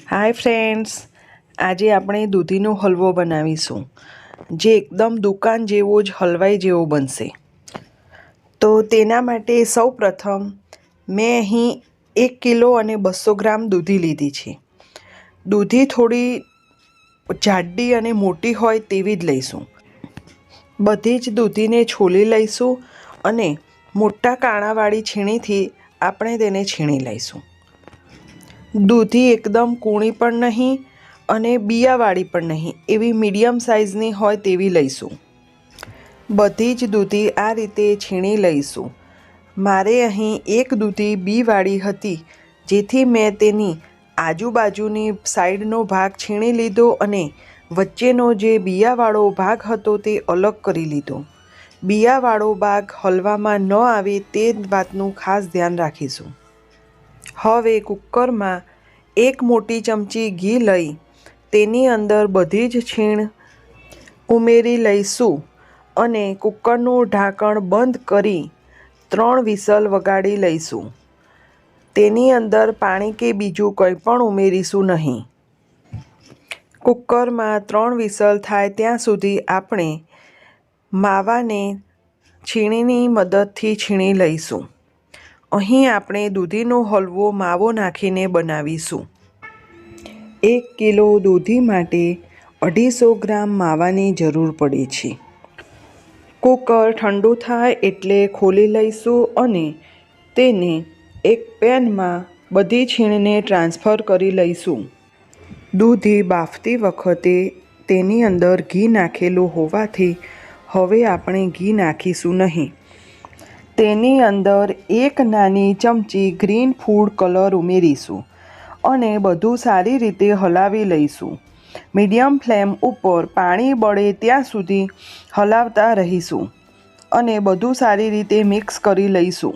Hi friends, આજે આપણે દૂધીનો હલવો બનાવીશું જે એકદમ દુકાન જેવો જ હલવાઈ જેવો બનશે। તો તેના માટે સૌપ્રથમ મેં અહીં 1 કિલો અને 200 ગ્રામ દૂધી લીધી છે। દૂધી થોડી જાડી અને મોટી હોય તેવી જ લઈશું। બધી જ દૂધીને છોલી લઈશું અને મોટા કાણાવાળી છીણીથી આપણે તેને છીણી લઈશું। દૂધી એકદમ કૂણી પણ નહીં અને બિયાવાળી પણ નહીં, એવી મીડિયમ સાઇઝની હોય તેવી લઈશું। બધી જ દૂધી આ રીતે છીણી લઈશું। મારે અહીં એક દૂધી બીવાળી હતી, જેથી મેં તેની આજુબાજુની સાઈડનો ભાગ છીણી લીધો અને વચ્ચેનો જે બિયાવાળો ભાગ હતો તે અલગ કરી લીધો। બિયાવાળો ભાગ હલવામાં ન આવે તે વાતનું ખાસ ધ્યાન રાખીશું। હવે કુકરમાં 1 મોટી ચમચી ઘી લઈ તેની અંદર બધી જ છીણ ઉમેરી લઈશું અને કુકરનું ઢાંકણ બંધ કરી 3 વિસલ વગાડી લઈશું। તેની અંદર પાણી કે બીજું કંઈ પણ ઉમેરીશું નહીં। કુકરમાં 3 વિસલ થાય ત્યાં સુધી આપણે માવાને છીણીની મદદથી છીણી લઈશું। અહીં આપણે દૂધીનો હલવો માવો નાખીને બનાવીશું। 1 કિલો દૂધી માટે 250 ગ્રામ માવાની જરૂર પડે છે। કુકર ઠંડુ થાય એટલે ખોલી લઈશું અને તેને એક પેનમાં બધી છીણને ટ્રાન્સફર કરી લઈશું। દૂધી બાફતી વખતે તેની અંદર ઘી નાખેલું હોવાથી હવે આપણે ઘી નાખીશું નહીં। તેની અંદર 1 નાની ચમચી ગ્રીન ફૂડ કલર ઉમેરીશું અને બધું સારી રીતે હલાવી લઈશું। મીડિયમ ફ્લેમ ઉપર પાણી બળે ત્યાં સુધી હલાવતા રહીશું અને બધું સારી રીતે મિક્સ કરી લઈશું।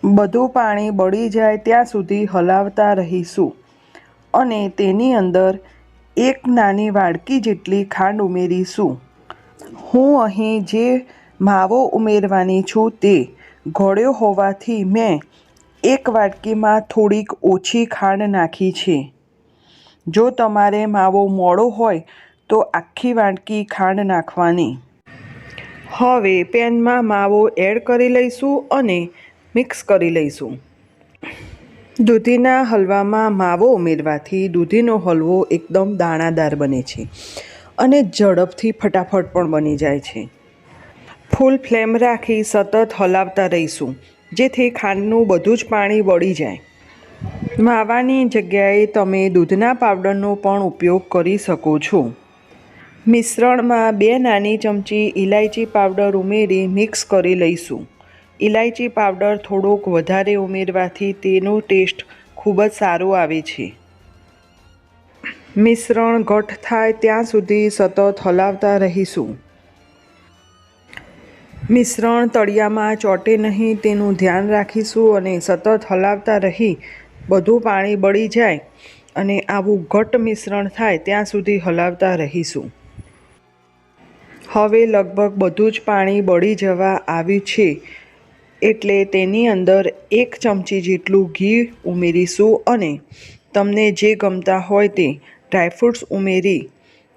બધું પાણી બળી જાય ત્યાં સુધી હલાવતા રહીશું અને તેની અંદર 1 નાની વાડકી જેટલી ખાંડ ઉમેરીશું। હું અહીં જે માવો ઉમેરવાની છું તે ઘોળ્યો હોવાથી મેં 1 વાડકીમાં થોડીક ઓછી ખાંડ નાખી છે। જો તમારે માવો મોળો હોય તો આખી વાડકી ખાંડ નાખવાની। હવે પેનમાં માવો એડ કરી લઈશું અને મિક્સ કરી લઈશું। દૂધીના હલવામાં માવો ઉમેરવાથી દૂધીનો હલવો એકદમ દાણાદાર બને છે અને ઝડપથી ફટાફટ પણ બની જાય છે। ફૂલ ફ્લેમ રાખી સતત હલાવતા રહીશું, જેથી ખાંડનું બધું જ પાણી બળી જાય। માવાની જગ્યાએ તમે દૂધના પાવડરનો પણ ઉપયોગ કરી શકો છો। મિશ્રણમાં 2 નાની ચમચી ઇલાયચી પાવડર ઉમેરી મિક્સ કરી લઈશું। ઇલાયચી પાવડર થોડોક વધારે ઉમેરવાથી તેનો ટેસ્ટ ખૂબ જ સારો આવે છે। મિશ્રણ ઘટ્ટ થાય ત્યાં સુધી સતત હલાવતા રહીશું। મિશ્રણ તળિયામાં ચોંટે નહીં તેનું ધ્યાન રાખીશું અને સતત હલાવતા રહી બધું પાણી બળી જાય અને આવું ઘટ્ટ મિશ્રણ થાય ત્યાં સુધી હલાવતા રહીશું। હવે લગભગ બધું જ પાણી બળી જવા આવ્યું છે એટલે તેની અંદર 1 ચમચી જેટલું ઘી ઉમેરીશું અને તમને જે ગમતા હોય તે ડ્રાયફ્રૂટ્સ ઉમેરી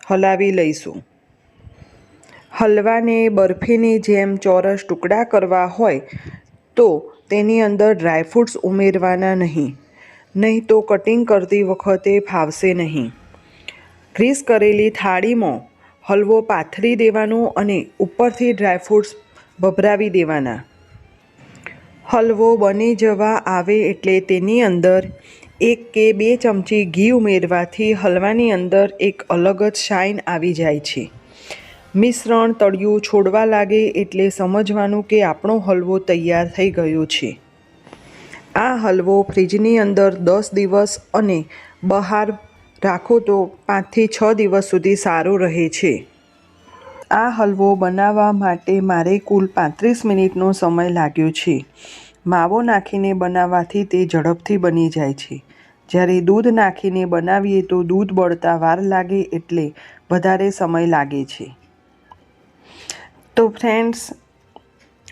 હલાવી લઈશું। હલવાને બરફીની જેમ ચોરસ ટુકડા કરવા હોય તો તેની અંદર ડ્રાયફ્રૂટ્સ ઉમેરવાના નહીં તો કટિંગ કરતી વખતે ફાવશે નહીં। ગ્રીસ કરેલી થાળીમાં હલવો પાથરી દેવાનો અને ઉપરથી ડ્રાયફ્રૂટ્સ ભભરાવી દેવાના। હલવો બની જવા આવે એટલે તેની અંદર 1 કે 2 ચમચી ઘી ઉમેરવાથી હલવાની અંદર એક અલગ જ શાઇન આવી જાય છે। મિશ્રણ તળિયું છોડવા લાગે એટલે સમજવાનું કે આપણો હલવો તૈયાર થઈ ગયો છે। આ હલવો ફ્રીજની અંદર 10 દિવસ અને બહાર રાખો તો 5 થી 6 દિવસ સુધી સારો રહે છે। આ હલવો બનાવવા માટે મારે કુલ 35 મિનિટનો સમય લાગ્યો છે। માવો નાખીને બનાવવાથી તે ઝડપથી બની જાય છે, જ્યારે દૂધ નાખીને બનાવીએ તો દૂધ બળતા વાર લાગે એટલે વધારે સમય લાગે છે। તો ફ્રેન્ડ્સ,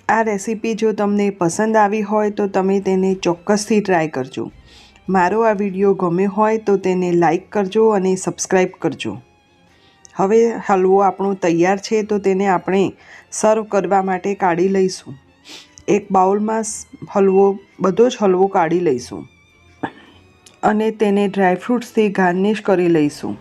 આ રેસીપી જો તમને પસંદ આવી હોય તો તમે તેને ચોક્કસથી ટ્રાય કરજો મારો આ વિડીયો ગમ્યો હોય તો તેને લાઈક કરજો અને સબસ્ક્રાઈબ કરજો। હવે હલવો આપણો તૈયાર છે તો તેને આપણે સર્વ કરવા માટે કાઢી લઈશું। એક બાઉલમાં બધો જ હલવો કાઢી લઈશું અને તેને ડ્રાયફ્રૂટ્સથી ગાર્નિશ કરી લઈશું।